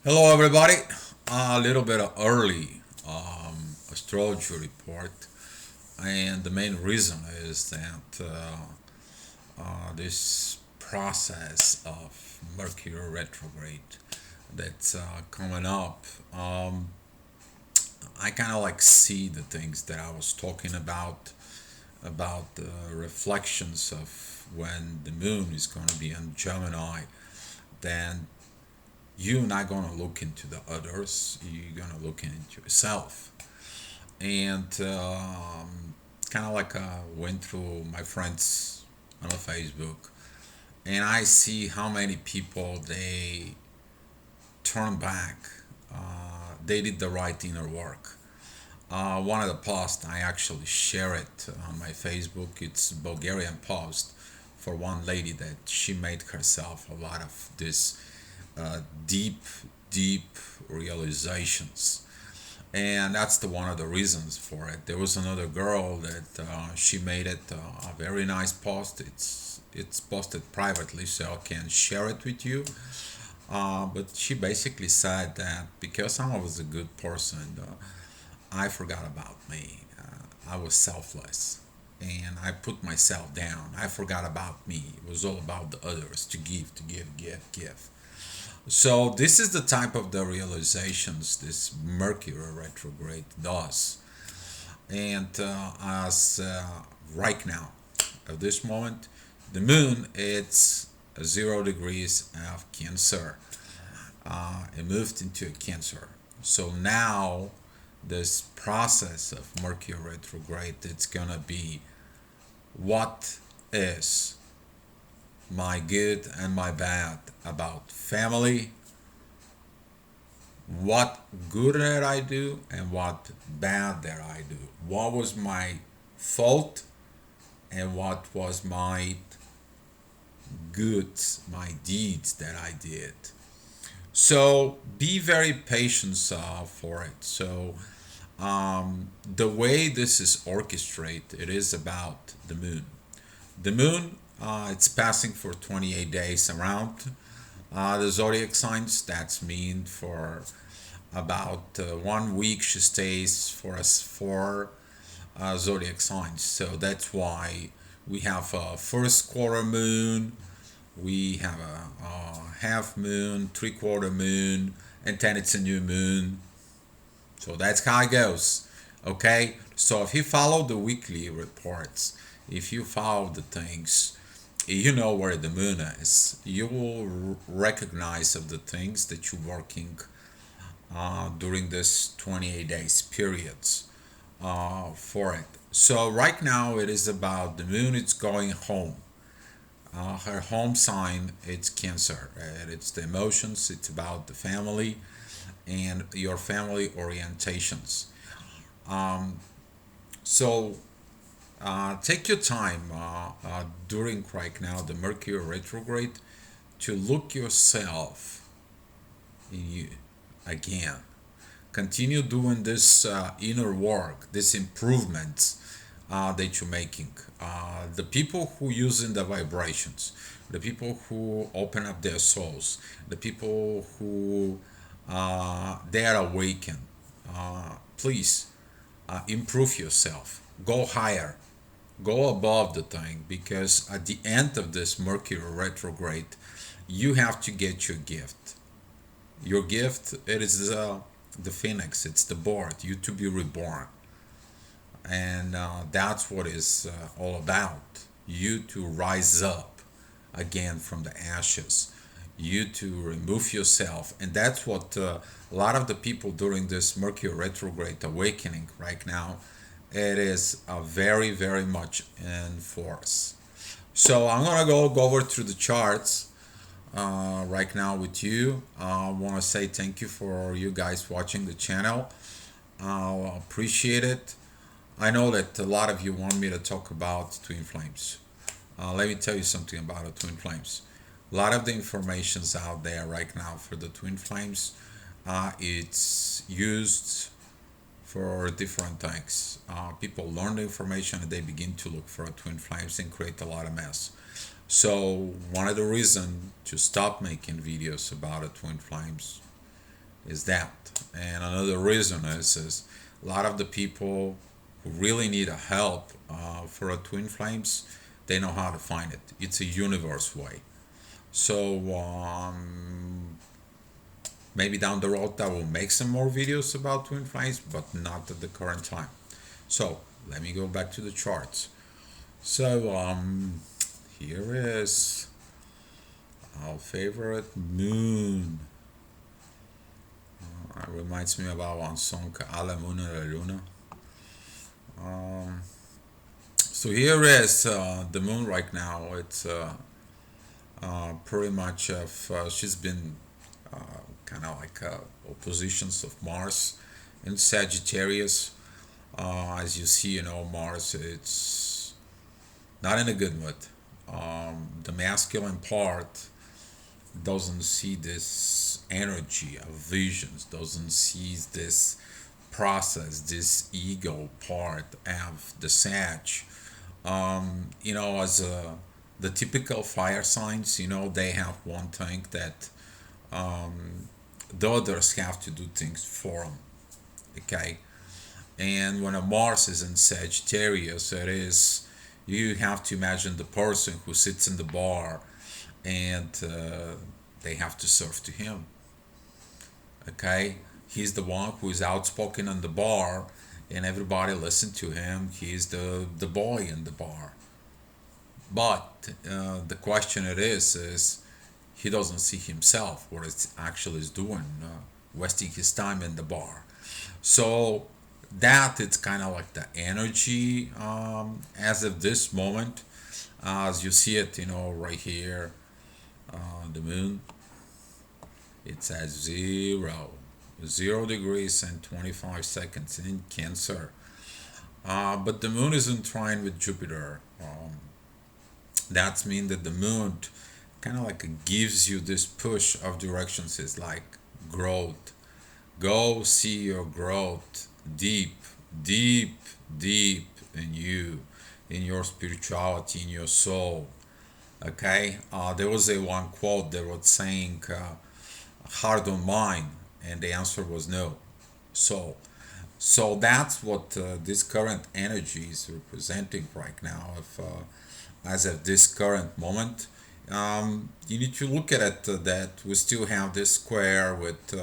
Hello, everybody. A little bit of early astrology report, and the main reason is that this process of Mercury retrograde that's coming up. I kind of like see the things that I was talking about the reflections of when the moon is going to be in Gemini. Then you're not going to look into the others, you're going to look into yourself. And kind of like went through my friends on Facebook, and I see how many people they turn back. They did the right inner work. One of the posts I actually share it on my Facebook. It's a Bulgarian post for one lady that she made herself a lot of this uh, deep, deep realizations, and that's the one of the reasons for it. There was another girl that she made it a very nice post. It's posted privately, so I can share it with you. But she basically said that because I was a good person, I forgot about me. I was selfless, and I put myself down. I forgot about me. It was all about the others, to give, to give, give, give. So this is the type of the realizations this Mercury retrograde does. And as right now, at this moment, the moon it's 0 degrees of Cancer. It moved into a Cancer. So now this process of Mercury retrograde, it's gonna be what is my good and my bad about family, what good that I do and what bad that I do. What was my fault and what was my goods, my deeds that I did. So be very patient for it. So the way this is orchestrated, it is about the moon. The moon, it's passing for 28 days around the zodiac signs. That's mean for about 1 week she stays for us for zodiac signs. So that's why we have a first quarter moon, we have a half moon, 3/4 moon, and then it's a new moon. So that's how it goes. Okay? So if you follow the weekly reports, if you follow the things, you know where the moon is. You will recognize of the things that you're working during this 28 days periods for it. So right now it is about the moon. It's going home. Her home sign it's Cancer. It's the emotions. It's about the family and your family orientations. Um, so take your time during right now the Mercury retrograde to look yourself in you again. Continue doing this inner work, this improvements that you're making. The people who using the vibrations, the people who open up their souls, the people who they are awakened. Please improve yourself. Go higher. Go above the thing because at the end of this Mercury retrograde, you have to get your gift. Your gift it is the phoenix. It's the birth. You to be reborn, and that's what is all about. You to rise up again from the ashes. You to remove yourself, and that's what a lot of the people during this Mercury retrograde awakening right now. It is very very much in force. So I'm gonna go over through the charts right now with you. I want to say thank you for you guys watching the channel. I appreciate it. I know that a lot of you want me to talk about twin flames. Let me tell you something about the twin flames. A lot of the information's out there right now for the twin flames. It's used for different things. People learn the information and they begin to look for twin flames and create a lot of mess. So one of the reasons to stop making videos about twin flames is that. And another reason is a lot of the people who really need a help for a twin flames, they know how to find it. It's a universe way. So maybe down the road I will make some more videos about twin flames, but not at the current time. So let me go back to the charts. So here is our favorite moon. It reminds me about one song, A la Muna la Luna. Um, so here is the moon right now. It's pretty much she's been uh, kind of like oppositions of Mars in Sagittarius. As you see, Mars, it's not in a good mood. The masculine part doesn't see this energy of visions, doesn't see this process, this ego part of the Sag. As the typical fire signs, they have one thing that the others have to do things for them. Okay, and when a Mars is in Sagittarius, it is, you have to imagine the person who sits in the bar and they have to serve to him. Okay, he's the one who is outspoken in the bar, and everybody listen to him. He's the boy in the bar. But the question it is he doesn't see himself what it actually is doing, wasting his time in the bar. So that it's kind of like the energy as of this moment, as you see it, right here, the moon. It's at 0 degrees and 25 seconds in Cancer. But the moon is in trine with Jupiter. That means that the moon kind of like gives you this push of directions. It's like growth. Go see your growth deep, deep, deep in you, in your spirituality, in your soul. Okay? There was a one quote that was saying, heart or mind, and the answer was no. Soul. So that's what this current energy is representing right now. If as of this current moment, you need to look at it that we still have this square with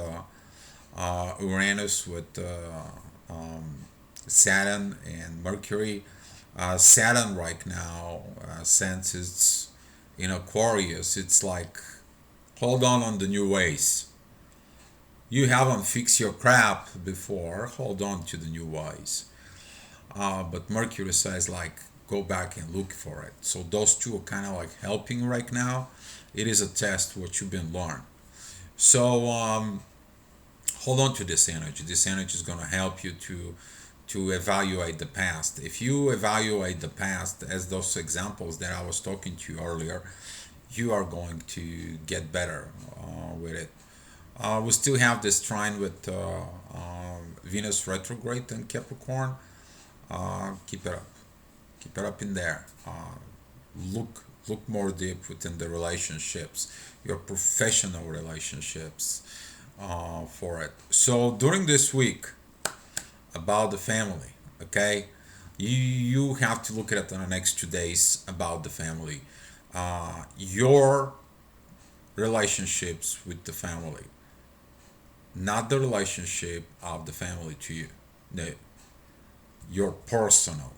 Uranus, with Saturn and Mercury. Saturn right now, since it's in Aquarius, it's like, hold on the new ways. You haven't fixed your crap before, hold on to the new ways. But Mercury says, like, go back and look for it. So those two are kind of like helping right now. It is a test what you've been learned. So hold on to this energy. This energy is going to help you to evaluate the past. If you evaluate the past as those examples that I was talking to you earlier, you are going to get better with it. We still have this trine with Venus retrograde in Capricorn. Keep it up. Keep it up in there. Look more deep within the relationships, your professional relationships, for it. So during this week, about the family, okay, you have to look at it in the next 2 days about the family, your relationships with the family, not the relationship of the family to you. No, your personal,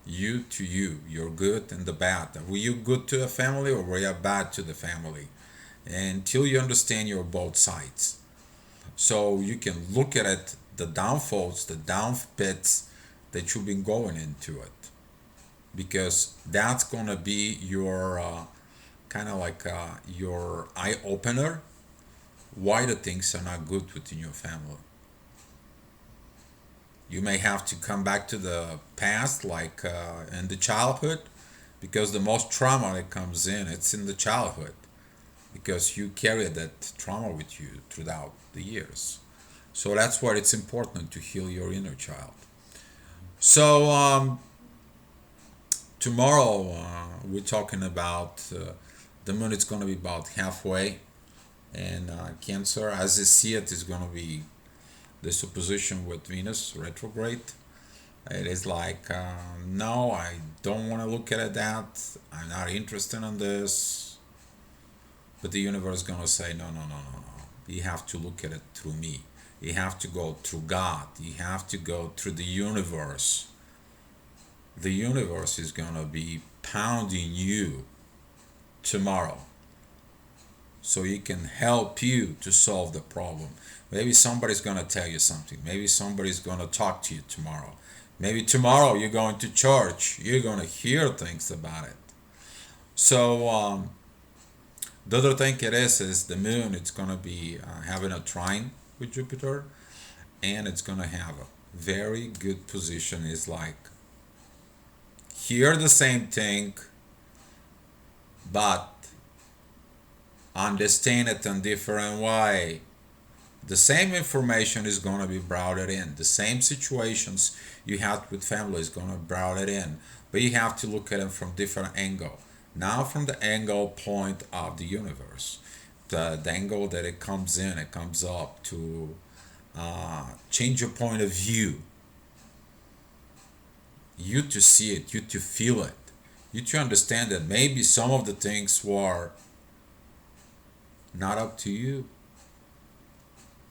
you to you, your good and the bad. Were you good to the family or were you bad to the family? Until you understand your both sides, so you can look at it, the downfalls, the down pits that you've been going into it, because that's gonna be your kind of like your eye opener. Why the things are not good within your family. You may have to come back to the past, like in the childhood, because the most trauma that comes in, it's in the childhood, because you carry that trauma with you throughout the years. So that's why it's important to heal your inner child. So tomorrow we're talking about the moon. It's going to be about halfway And Cancer, as I see it, is going to be this opposition with Venus retrograde. It is like, no, I don't want to look at that. I'm not interested in this. But the universe is going to say, no, no, no, no, no. You have to look at it through me. You have to go through God. You have to go through the universe. The universe is going to be pounding you tomorrow so he can help you to solve the problem. Maybe somebody's going to tell you something. Maybe somebody's going to talk to you tomorrow. Maybe tomorrow you're going to church. You're going to hear things about it. So the other thing it is the moon. It's going to be having a trine with Jupiter, and it's going to have a very good position. Is like hear the same thing, but understand it in different way. The same information is going to be brought it in. The same situations you had with family is going to brought it in, but you have to look at it from different angle. Now from the angle point of the universe, the angle that it comes in, it comes up to change your point of view. You to see it, you to feel it, you to understand that maybe some of the things were not up to you.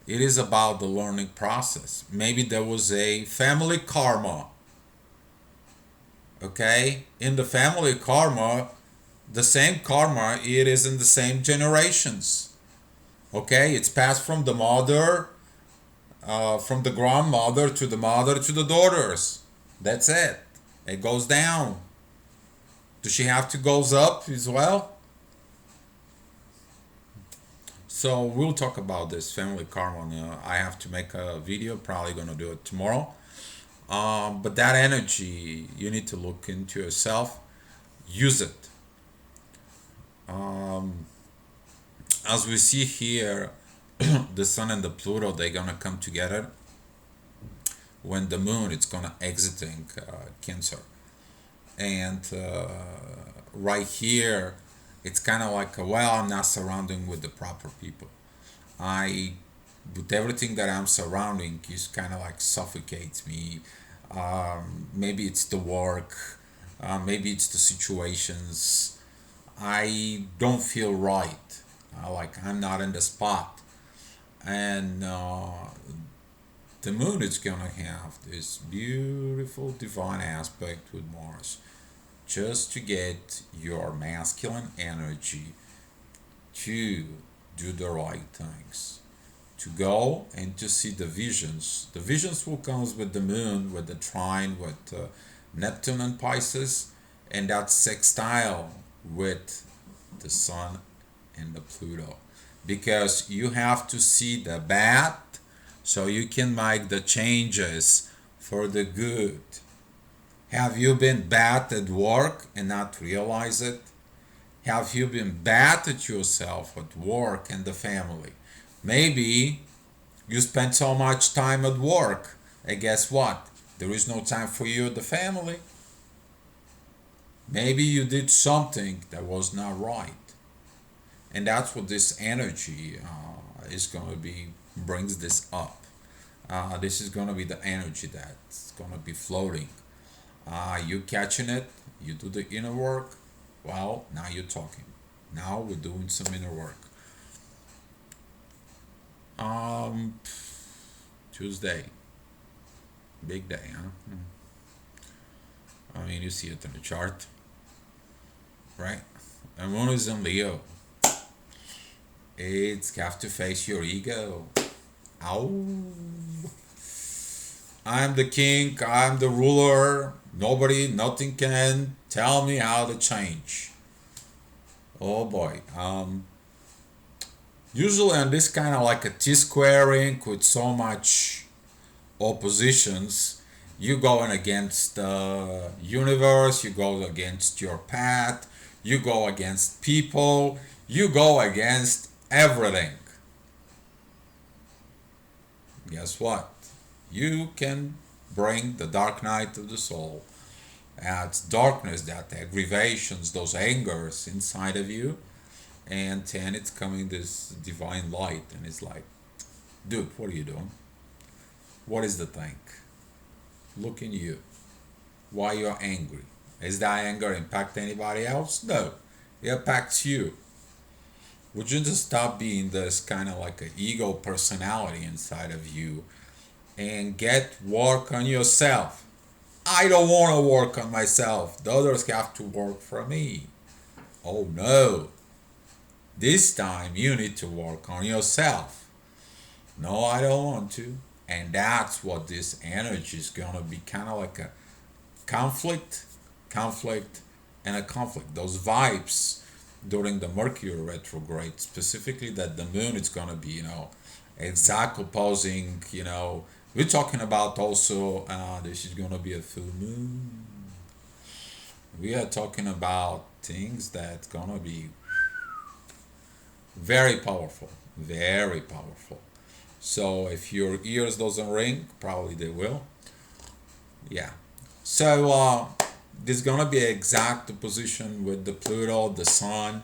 It is about the learning process. Maybe there was a family karma. Okay? In the family karma, the same karma, it is in the same generations. Okay? It's passed from the mother, from the grandmother to the mother to the daughters. That's it. It goes down. Does she have to goes up as well? So we'll talk about this family karma. I have to make a video. Probably gonna do it tomorrow. But that energy, you need to look into yourself. Use it. Um, as we see here, the Sun and the Pluto, they're gonna come together when the Moon it's gonna exiting Cancer, and right here, it's kind of like well, I'm not surrounding with the proper people. I with everything that I'm surrounding is kind of like suffocates me. Maybe it's the work, maybe it's the situations. I don't feel right. Like I'm not in the spot, and the moon is gonna have this beautiful divine aspect with Mars, just to get your masculine energy to do the right things, to go and to see the visions. The visions will come with the moon, with the trine, with Neptune and Pisces, and that sextile with the sun and the Pluto. Because you have to see the bad so you can make the changes for the good. Have you been bad at work and not realize it? Have you been bad at yourself at work and the family? Maybe you spend so much time at work, and guess what? There is no time for you at the family. Maybe you did something that was not right, and that's what this energy is going to be brings this up. This is going to be the energy that's going to be floating. You catching it? You do the inner work. Well, now you're talking. Now we're doing some inner work. Um, Tuesday, big day, huh? I mean, you see it in the chart, right? And moon is in Leo. It's have to face your ego. Ow! I'm the king. I'm the ruler. Nobody, nothing can tell me how to change. Oh boy. Usually on this kind of like a T-squaring with so much oppositions, you going against the universe, you go against your path, you go against people, you go against everything. Guess what? You can bring the dark night of the soul. That's darkness, that aggravations, those angers inside of you. and then it's coming this divine light, and it's like, dude, what are you doing? What is the thing? Look in you. Why you're angry? Is that anger impact anybody else? No, it impacts you. Would you just stop being this kind of like an ego personality inside of you and get work on yourself? I don't want to work on myself. The others have to work for me. Oh no. This time you need to work on yourself. No, I don't want to. And that's what this energy is going to be, kind of like a conflict, conflict, and a conflict. Those vibes during the Mercury retrograde, specifically that the moon is going to be, exact opposing, we're talking about also, this is going to be a full moon. We are talking about things that's going to be very powerful, very powerful. So if your ears doesn't ring, probably they will. Yeah. So there's gonna be an exact opposition with the Pluto, the Sun,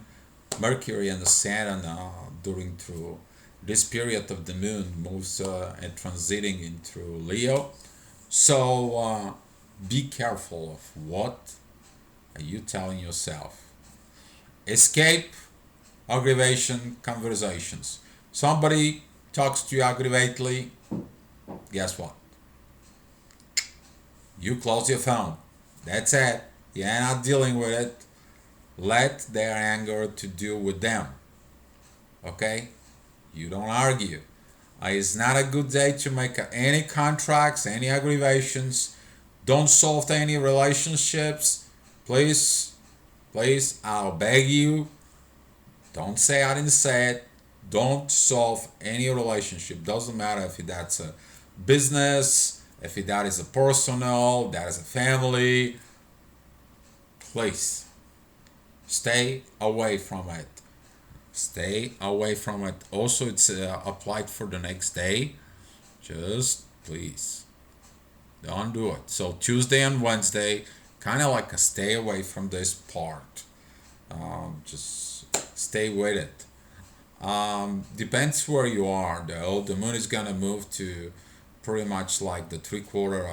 Mercury, and the Saturn during through this period of the Moon moves and transiting into Leo. So be careful of what are you telling yourself. Escape aggravation conversations. Somebody talks to you aggravatedly. Guess what? You close your phone. That's it. You're not dealing with it. Let their anger to deal with them. Okay? You don't argue. It's not a good day to make any contracts, any aggravations. Don't solve any relationships. Please, please, I'll beg you. Don't say I didn't say it. Don't solve any relationship. Doesn't matter if that's a business, if that is a personal, that is a family. Please stay away from it. Stay away from it. Also, it's applied for the next day. Just please don't do it. So Tuesday and Wednesday, kind of like a stay away from this part. Just stay with it. Depends where you are though. The moon is gonna move to pretty much like the 3/4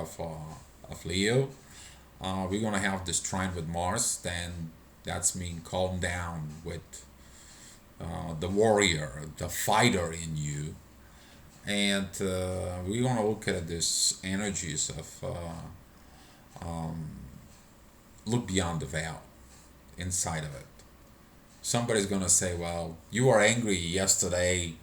of Leo. We're gonna have this trine with Mars. Then that's mean calm down with the warrior, the fighter in you, and we're gonna look at this energies of look beyond the veil, inside of it. Somebody's gonna say, "Well, you were angry yesterday.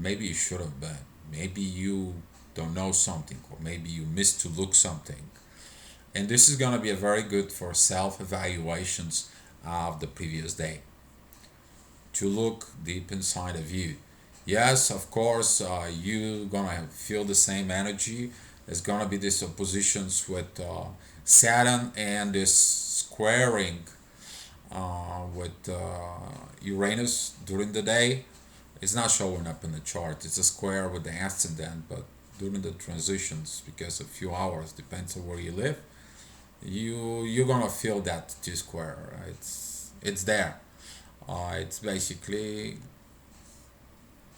Maybe you should have been. Maybe you don't know something, or maybe you missed to look something." And this is gonna be a very good for self evaluations of the previous day, to look deep inside of you. Yes, of course, you gonna feel the same energy. There's gonna be these oppositions with Saturn and this squaring with Uranus during the day. It's not showing up in the chart. It's a square with the ascendant, but during the transitions, because a few hours depends on where you live, you're gonna feel that T square. It's there. It's basically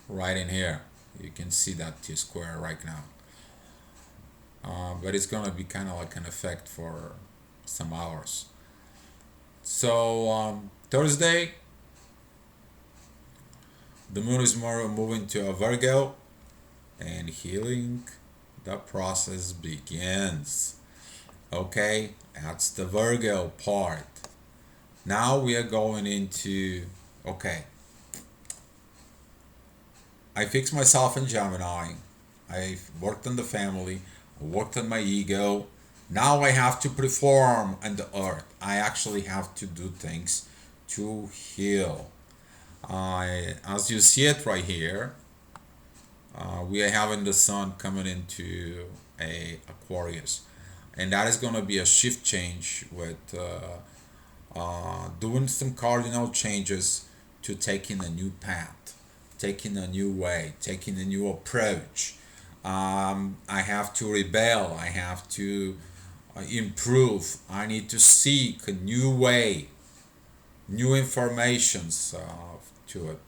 right in here. You can see that T square right now. But it's gonna be kind of like an effect for some hours. So Thursday, the moon is more moving to a Virgo, and healing, the process begins. Okay, that's the Virgo part. Now we are going into, okay, I fixed myself in Gemini. I worked on the family. I worked on my ego. Now I have to perform on the earth. I actually have to do things to heal. As you see it right here, we are having the sun coming into a Aquarius, and that is going to be a shift change with doing some cardinal changes to taking a new path, taking a new way, taking a new approach. I have to rebel. I have to improve. I need to seek a new informations to it.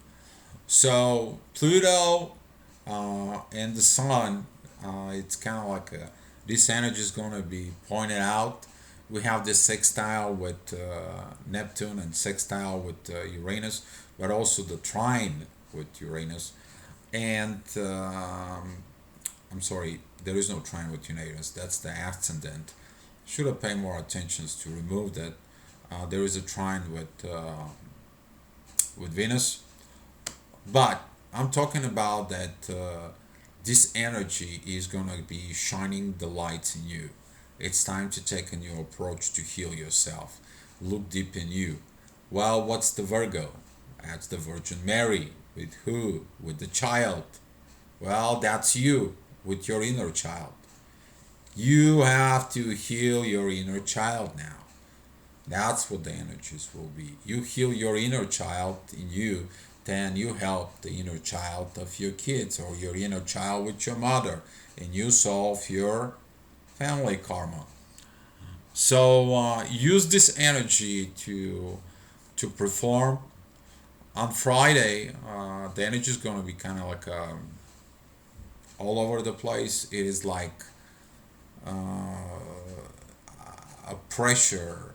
So Pluto and the Sun, it's kind of like this energy is going to be pointed out. We have this sextile with Neptune and sextile with Uranus, but also the trine with Uranus. And I'm sorry, there is no trine with Uranus. That's the ascendant. Should have paid more attention to remove that. There is a trine with Venus, but I'm talking about that this energy is going to be shining the lights in you. It's time to take a new approach to heal yourself. Look deep in you. Well, what's the Virgo? That's the Virgin Mary. With who? With the child. Well, that's you with your inner child. You have to heal your inner child now. That's what the energies will be. You heal your inner child in you, then you help the inner child of your kids or your inner child with your mother, and you solve your family karma. So use this energy to perform. On Friday, the energy is going to be kind of like all over the place. It is like a pressure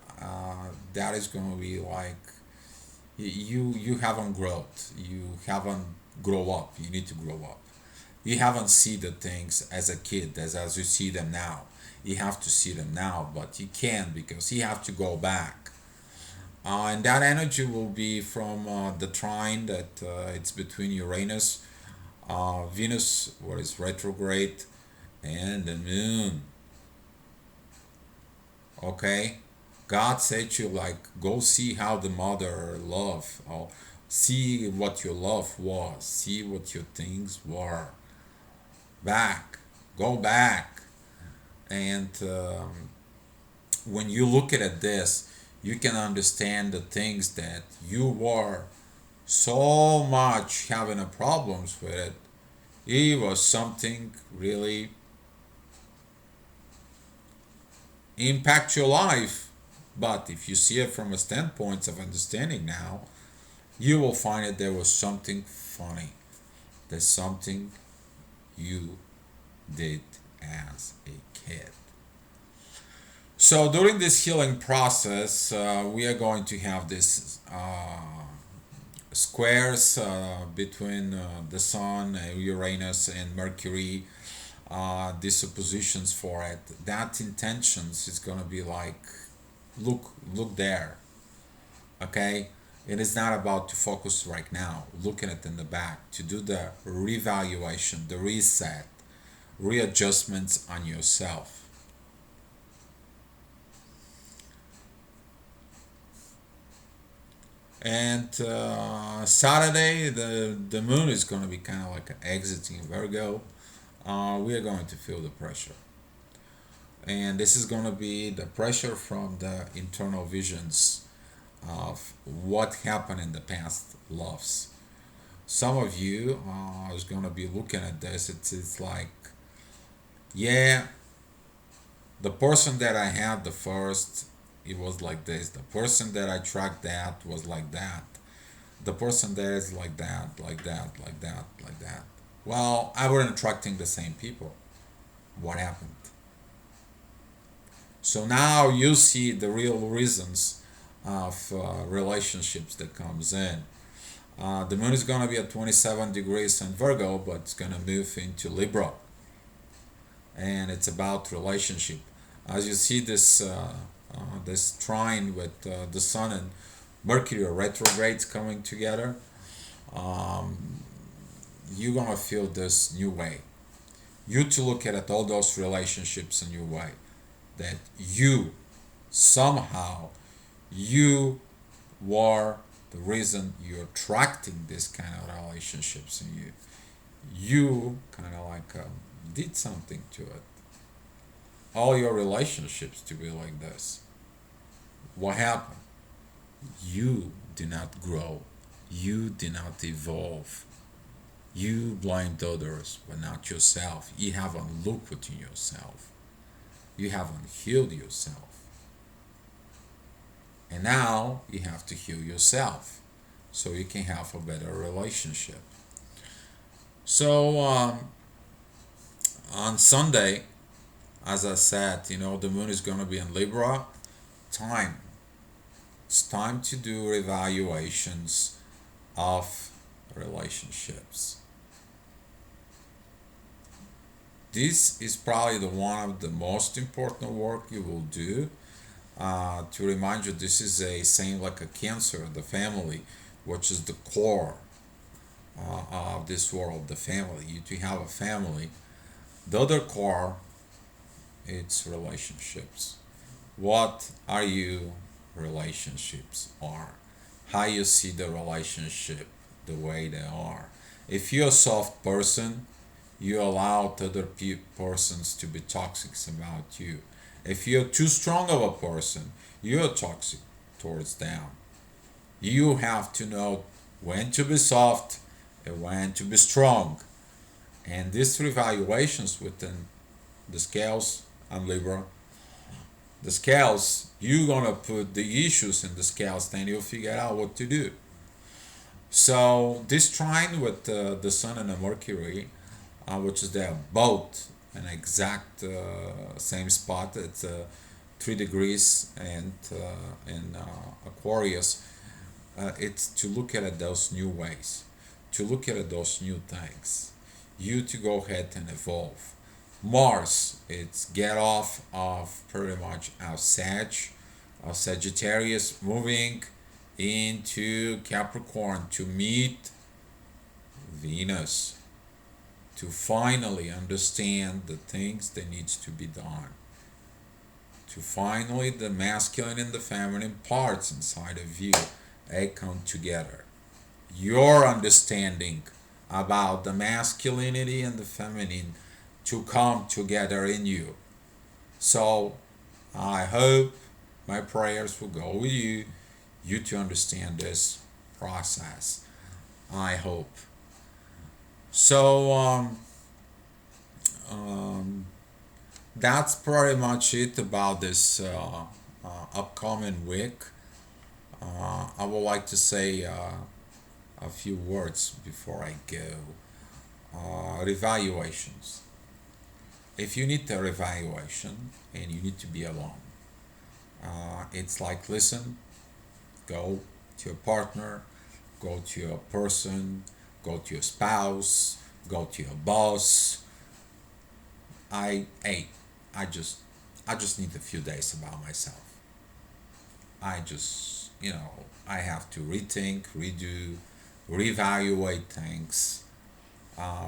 that is going to be like you haven't grown, you haven't grow up, you need to grow up, you haven't see the things as a kid as you see them now. You have to see them now, but you can't because you have to go back. And that energy will be from the trine that it's between Uranus, Venus, what is retrograde, and the moon. Okay, God said to you like go see how the mother love, or see what your love was, see what your things were. Back, go back, and when you look at this, you can understand the things that you were so much having a problems with it. It was something really impact your life. But if you see it from a standpoint of understanding now, you will find that there was something funny. There's something you did as a kid. So during this healing process, we are going to have this squares between the Sun, Uranus, and Mercury. These oppositions for it. That intentions is gonna be like, look there. Okay, it is not about to focus right now. Looking at in the back to do the revaluation, the reset, readjustments on yourself. And Saturday, the moon is going to be kind of like exiting Virgo. We are going to feel the pressure. And this is going to be the pressure from the internal visions of what happened in the past loves. Some of you is going to be looking at this. It's like, yeah, the person that I had the first, it was like this. The person that I tracked that was like that. The person that is like that, like that, like that, like that. Well, I wasn't attracting the same people. What happened? So now you see the real reasons of relationships that comes in. The moon is going to be at 27 degrees in Virgo, but it's going to move into Libra, and it's about relationship. As you see this this trine with the Sun and Mercury retrogrades coming together, um, you're gonna feel this new way. You to look at all those relationships a new way. That you somehow you were the reason you're attracting this kind of relationships in you. You kind of like did something to it. All your relationships to be like this. What happened? You did not grow. You did not evolve. You blamed others, but not yourself. You haven't looked within yourself. You haven't healed yourself. And now you have to heal yourself so you can have a better relationship. So on Sunday, as I said, the moon is going to be in Libra. Time. It's time to do evaluations of relationships. This is probably the one of the most important work you will do. To remind you, this is a same like a cancer, the family, which is the core of this world, the family. You to have a family. The other core, it's relationships. What are you relationships are? How you see the relationship the way they are. If you're a soft person, you allow other persons to be toxic about you. If you're too strong of a person, you're toxic towards them. You have to know when to be soft and when to be strong. And these three valuations within the scales and Libra, the scales, you're gonna put the issues in the scales, then you'll figure out what to do. So this trine with the Sun and the Mercury, which is they're both an exact same spot. It's 3 degrees and in Aquarius. It's to look at those new ways, to look at those new things. You to go ahead and evolve. Mars, it's get off of pretty much our Sagittarius, moving into Capricorn to meet Venus, to finally understand the things that needs to be done, to finally the masculine and the feminine parts inside of you, they come together. Your understanding about the masculinity and the feminine to come together in you. So I hope my prayers will go with you, you to understand this process. I hope. So um, that's pretty much it about this upcoming week. I would like to say a few words before I go. Revaluations. If you need a revaluation and you need to be alone, it's like listen, go to your partner, go to your person, go to your spouse, go to your boss. Hey, I just I just need a few days about myself. I just I have to rethink, redo, reevaluate things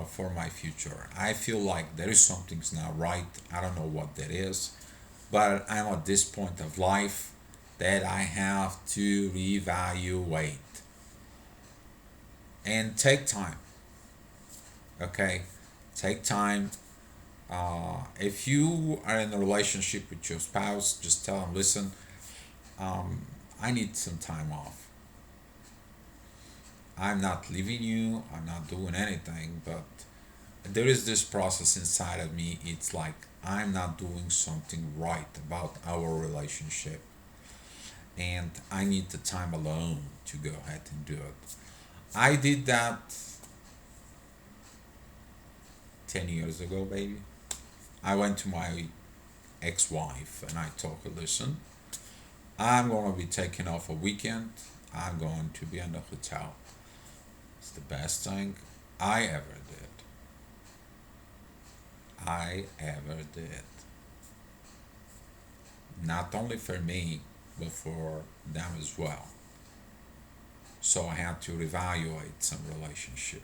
for my future. I feel like there is something's not right. I don't know what that is, but I'm at this point of life that I have to reevaluate and take time. Okay, take time. If you are in a relationship with your spouse, just tell them, listen, um, I need some time off. I'm not leaving you, I'm not doing anything, but there is this process inside of me. It's like I'm not doing something right about our relationship, and I need the time alone to go ahead and do it. I did that 10 years ago, baby. I went to my ex wife and I told her, listen, I'm going to be taking off a weekend. I'm going to be in the hotel. It's the best thing I ever did. I ever did. Not only for me, but for them as well. So I had to reevaluate some relationship.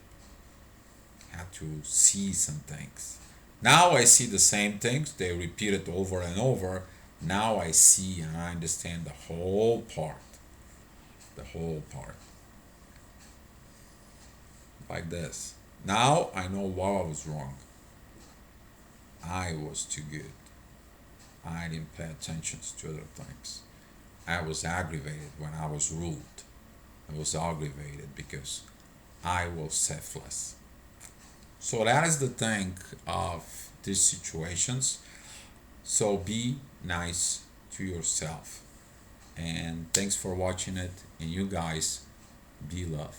Had to see some things. Now I see the same things. They repeat it over and over. Now I see and I understand the whole part. The whole part. Like this. Now I know why I was wrong. I was too good. I didn't pay attention to other things. I was aggravated when I was ruled. I was aggravated because I was selfless. So that is the thing of these situations. So be nice to yourself. And thanks for watching it. And you guys, be love.